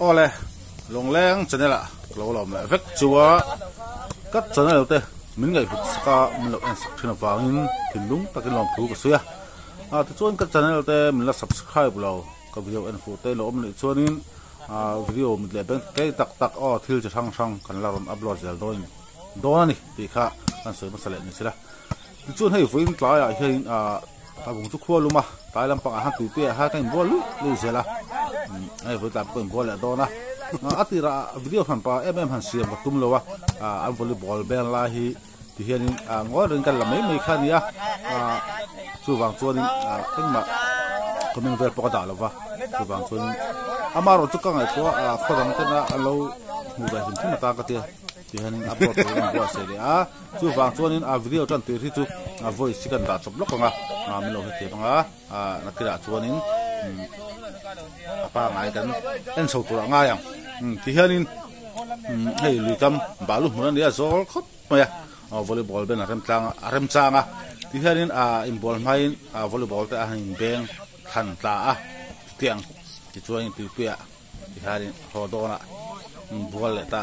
ole long leng channel la lo lo me vek chuwa kat channel te min ngai phut ska min lo en sak thina wangin thilung takin lom thu ka suya te chuan kat channel te min la subscribe lo ka video en fu te lo om ni chuanin video mit le ben ke tak thil cha sang kan la ron upload zel doin ni ti kha kan soi masale ni sila chuan hei fuin tla ya hian ta bung chu khua luma tai lam pang a han tu pe ha kan bol lu zela ai vo ta ko bol la dona atira video han pa han siam ka tum lowa an volleyball ben la hi ti hian ngor ren kan la mai khania chu wang chuan engma komeng vel poka da lova chu wang chuan amaro chu ka ngai ko khorang te na alo hu ga hin thina ta ka te ti hian upload ko se le chu wang chuan in video tan ti ri chu voice kan da chop lok nga mi lo he te nga na kira chuan in apa ngai kan en so tu nga yang ti hianin hei luikam balu hmuran dia zol khot maya volleyball ben rem changa ti hianin in ball main volleyball te hin beng khan ta tiang ti chuan ti pia ti hianin hodona ball ta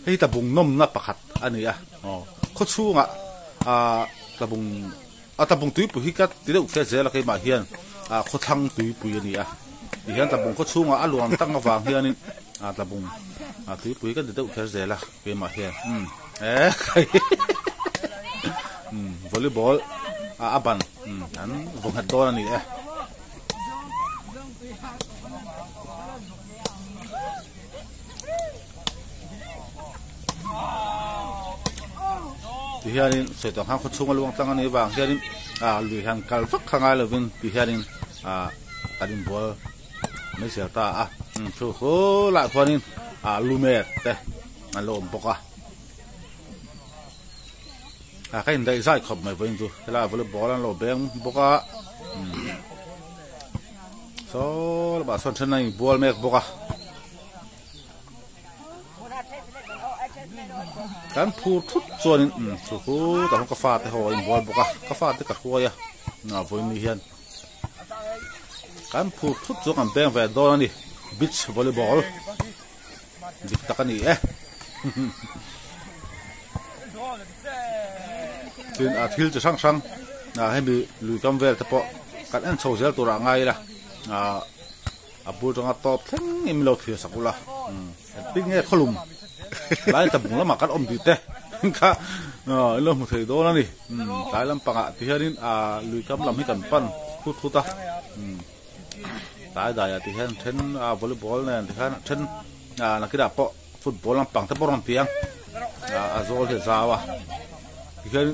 hei ta bung nom na pakhat ania kho chunga ta bung tui pu hi kat ti deuh ke zela ke ma hian kho thang tui pu ania ti hian ta bung kho chunga aluang tang awang hianin ta bung tui pu hi kat deuh ke zela ke ma hian volleyball aban an vong hat don ani ti hianin soi tong hang kho chunga luang tang ani wang hianin lui han kal fak khangai lovin ti hianin tarin bol mai sia ta chu ho la khonin lumet te an lo boka kain dai zai khop mai voin chu la volleyball an lo beng boka so ba son thanai ball mek boka kan phur thut chuanin chu hu ta ka fa te ho in ball boka ka fa te ka khuaya na voin ni hian kan phur thut chu kan beng ve do ni beach volleyball dik takani tin thil cha sang hemi lui kam vel te po kan en chho zel tura ngai la bul tanga top theng im lo thia sakula ping nge kholum lai ta bung lama kan om di te kha lo mu thei do na ni tai lam panga ti hianin lui kam lam hi kan pan thuta tai da ya ti hian then volleyball ne ti khan then na kira po football lam pang te poron tiang azol he zawa ti hian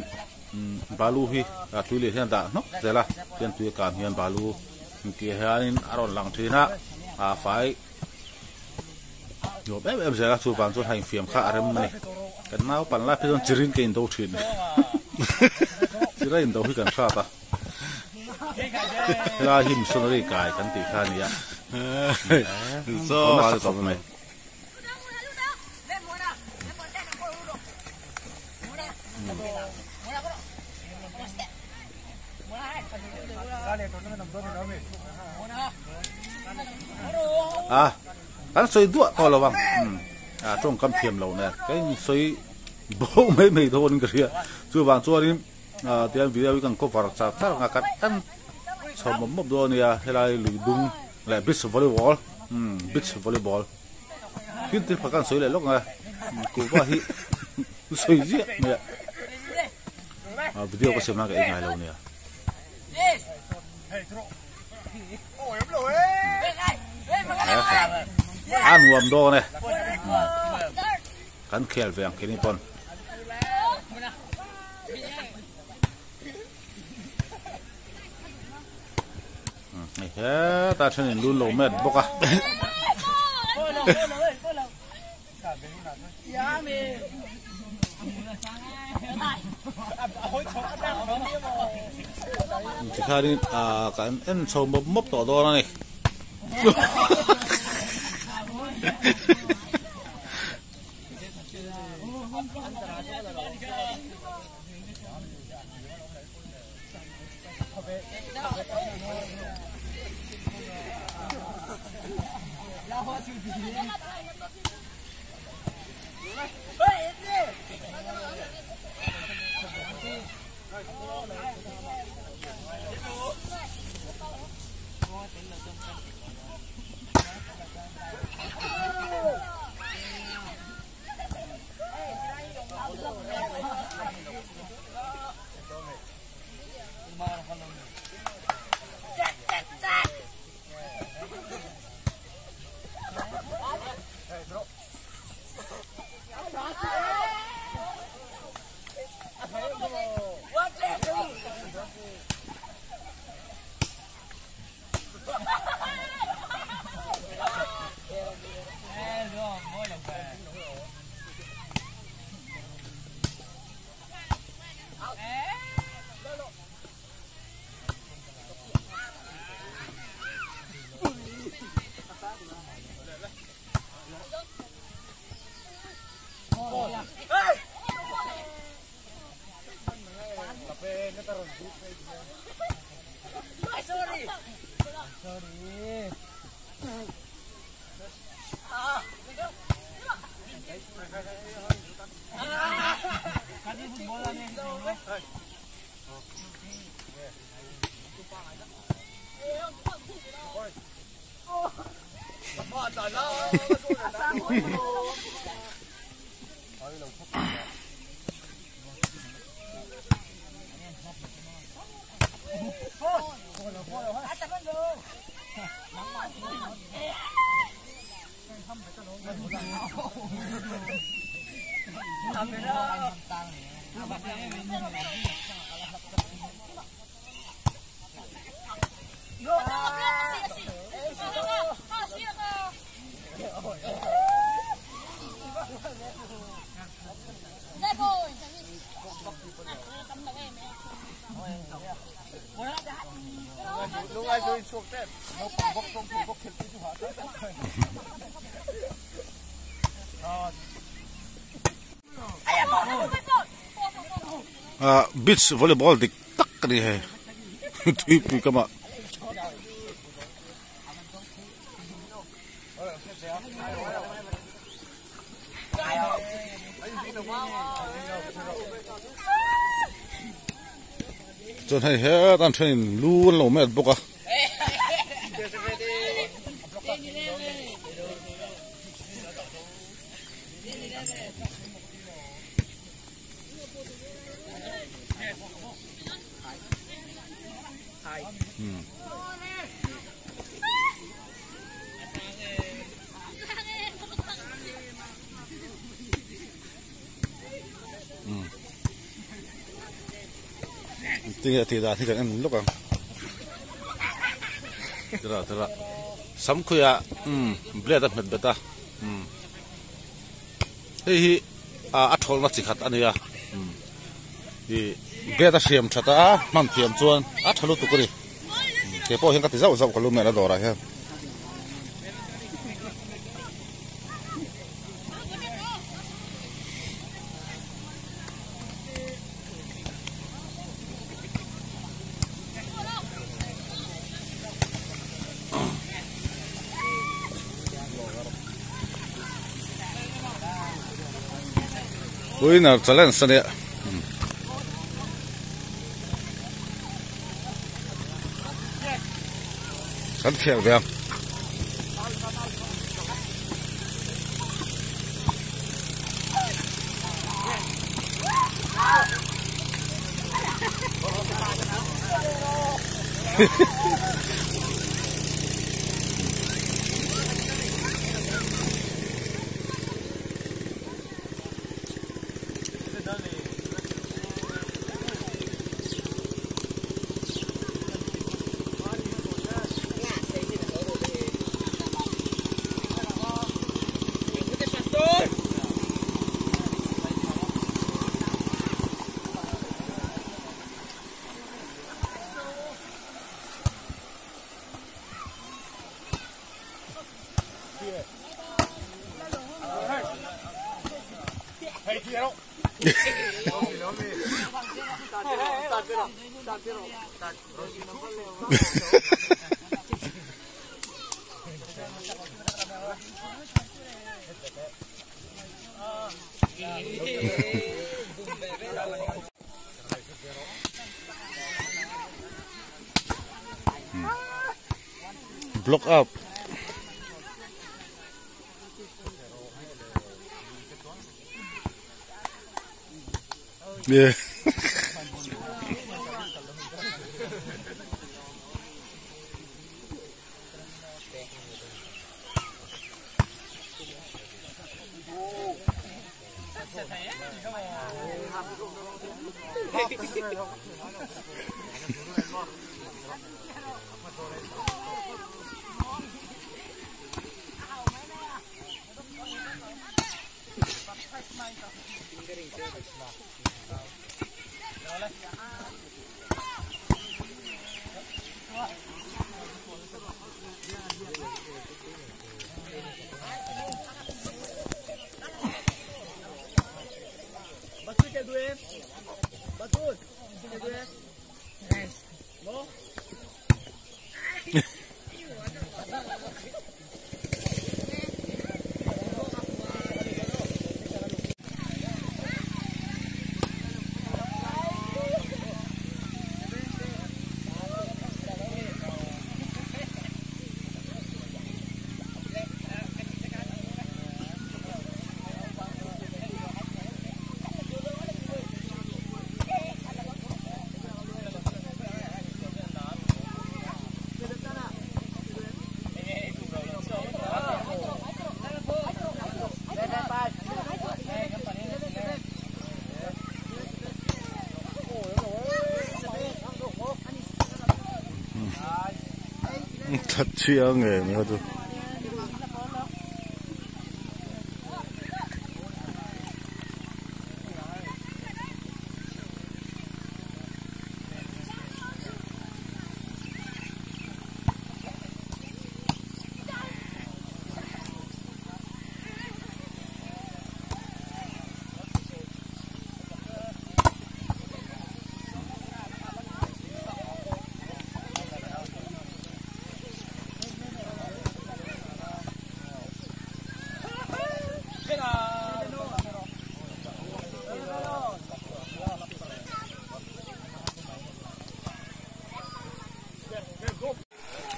balu hi tu le hian da no zela hian tu ka hian balu ti hianin aron lang thina fai yo be zela chu wang chu hain fiam kha arem ni kan nau pan la phison chirin ke in do thin chira in do hi kan kha ta la him sonori kai kan ti kha ni ya so ma so me kan soi dua to lawang trong kam thiam lo ne cái soi bo mấy thon cái ria chu wang chuanin tian video kan ko var cha thar nga kat tan chom mop do nia helai lui dung la beach volleyball kin ti phakan soi le lok nga ku ba hi soi ji ne video ko semna ka ngai lo nia an wam do ne kan khel veng kini pon he ta chen lun lo met boka chỉ khai đi cái em sầu mốc tỏ to này beach volleyball dik tak cái này thui pui kama cho hay hết tan train luôn lâu mệt bốc à thì là thì anh lúc à thế sắm khuya ble ta mất beta hi à thol nó chỉ khát anh ya thì ble ta xem chata mang thiam chuan thalo tu kuri cái po hiện cái zau zau kalau mẹ nó đổ ra ha ui nào trở lên sân địa sẵn kẹo về Block up. Yeah. Thật chia nghề nữa thôi.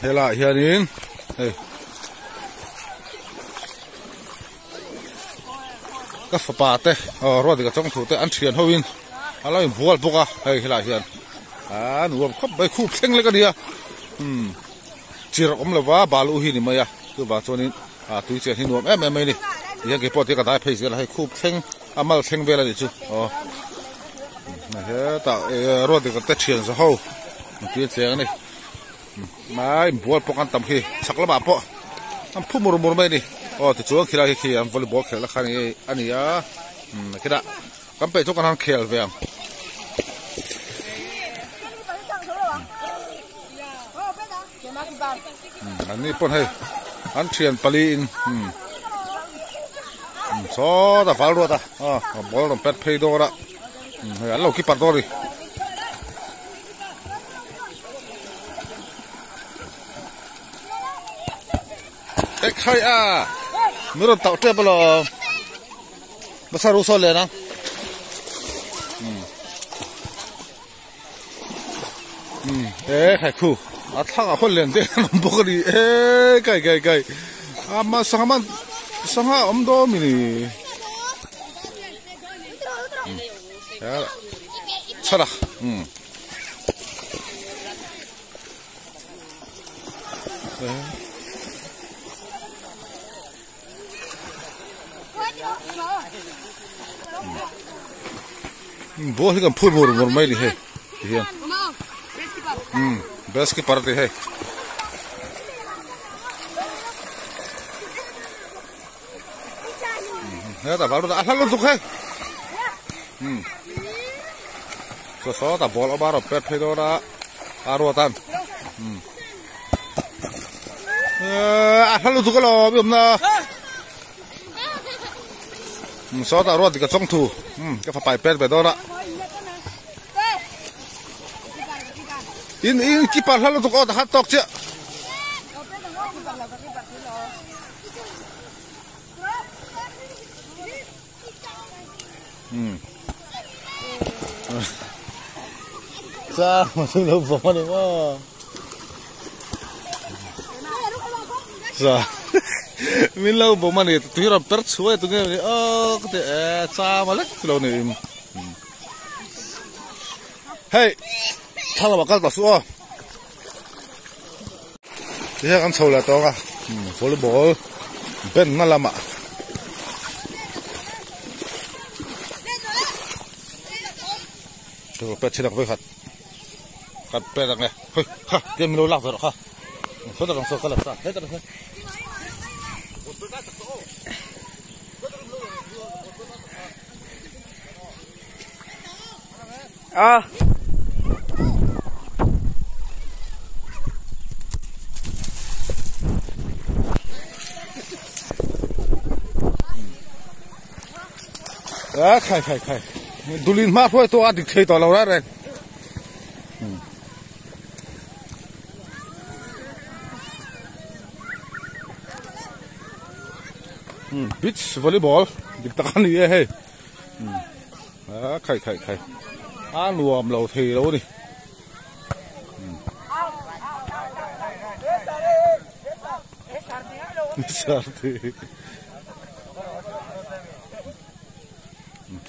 Thế lại hiện in đây các phật bà tê rồi thì các trong thủ tê ăn tiền hậu in anh lấy buồn buộc à đây thế lại hiện nuông khóc bay khúc theng lên cái đi chỉ là ông là vả bà lũ hi mày cứ vả cho nên túi tiền hi nuông em mày đi giờ cái bọt thì cái đại phải gì là hay khúc theng amal theng về là gì chứ này tạo rồi thì cái tiền sao hậu túi tiền này mai buat pokan tam khi sak la ba po am phu mur mur mai ni thì chuang khila khi am volleyball khela khani ania kida kam pe chokan han khel veng ani pon hai an thian pali in so da fal ro ta ball rom pet phei do da an lo ki par do ri khai nó làm tạo treo bao mà sao rú lên á khai khu thằng con liền thế nó bốc đi cái mà sang ông đó mình sao đó bố thì cầm phun một mấy đi hay hiền best cái part hay thế ta bảo nó ăn luôn tục hay số ta bỏ ở pet hay đó đã aro tan ăn luôn tục cái lo biết không na số ta rồi thì cái trong thủ cái phải bài pet về đó đó in kipar lalu tu kau dah hatok je Sao mà tôi đâu bỏ được mà sao mình lâu bỏ mà này tôi làm tất suối tôi nghe cái thể cha mà lắc lâu này hey thằng nào bắt cái suối thế là con sâu là to à volleyball bên nó làm à tôi bắt chơi được với cắt bê đặc này, ha, cái mình lạc rồi ha, số đặc số cái là sao, hết rồi. Khai, dulin mát thôi, tôi ăn được thấy tao lâu rồi. Beach volleyball diktakan ni he khai nuam lo thei lo ni sarti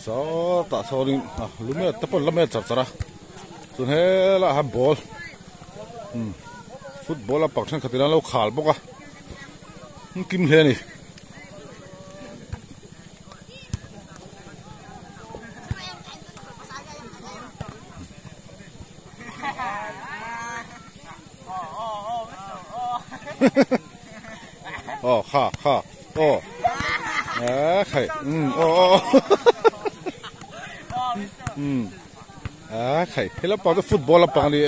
so ta so ni lume tapon lame chara chun he la handball football a pak than khatina lo khal boka kim he ni ha khai khai thế là bao cái football là bằng đi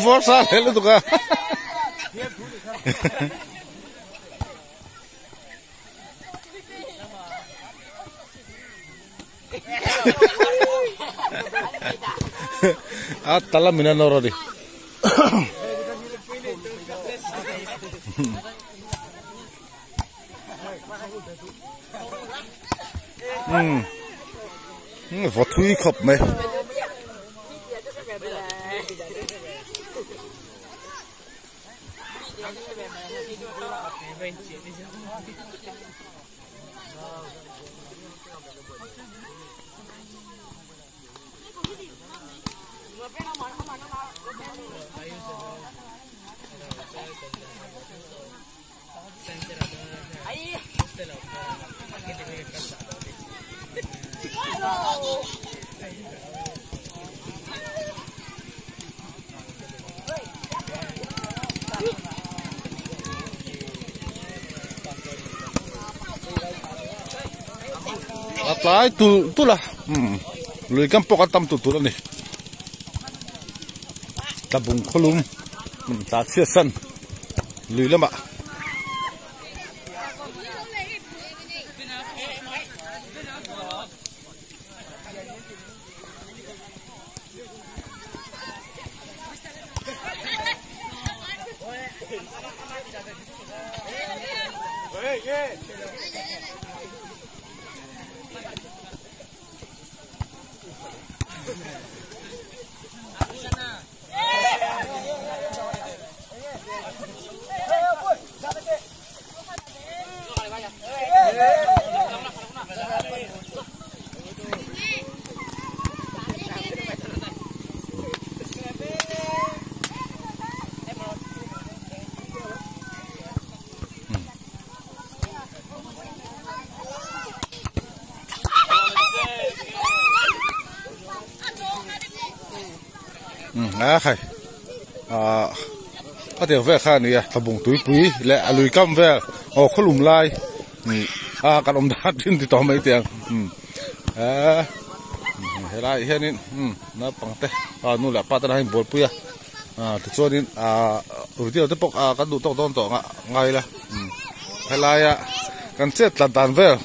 Forza hele tuka tala mina noro di Votui khop me Atlay tu lah, lui kan pokat tam tu lah ni, tabung kolum, tak siasan, lui lama, khai có thể về khai này thằng bùng túi túi lẹ lùi cam về có lùm lai cái ông đát trên thì tóm mấy tiền hay lại hay nên nó bằng thế nu là bắt tay bột puya thì cho nên ở đây tôi bóc cái đủ tông ngay là hay lại cái chết là tàn về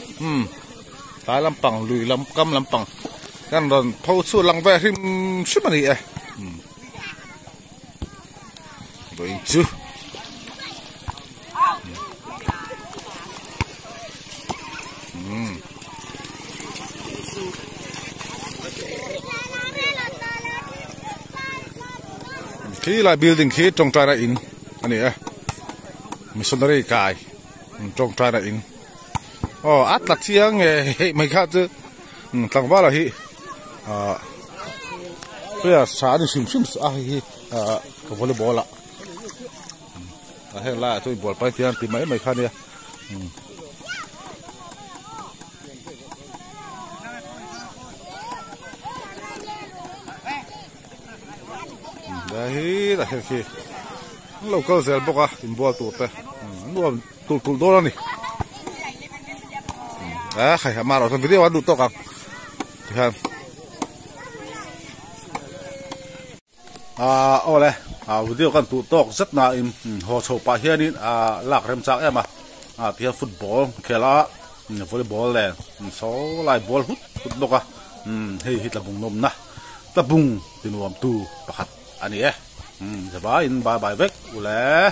tái làm bằng lùi làm cam làm bằng cái rồi phâu su lăng về thì xíu mà đi vậy chứ khi lại building khi trong trai ra in anh ấy missionary cài trong trai ra in át là chiang nghe mấy cái chứ thằng vào là hi bây giờ sáng đi sim hi cái volleyball ạ hay là tôi ball bay tiền thì mấy khăn đi đấy là khi lâu câu giờ bốc à tìm ball tụt đấy tụt đô này khai mà rồi video ăn tụt to càng thì ô lê video kan tu tok rất na in ho cho pa hian in lak rem chak em tia football khela volleyball le so lai ball hut doka hei hit la bung nom na ta bung tinuam tu pakhat ani zaba in bye bye vek ule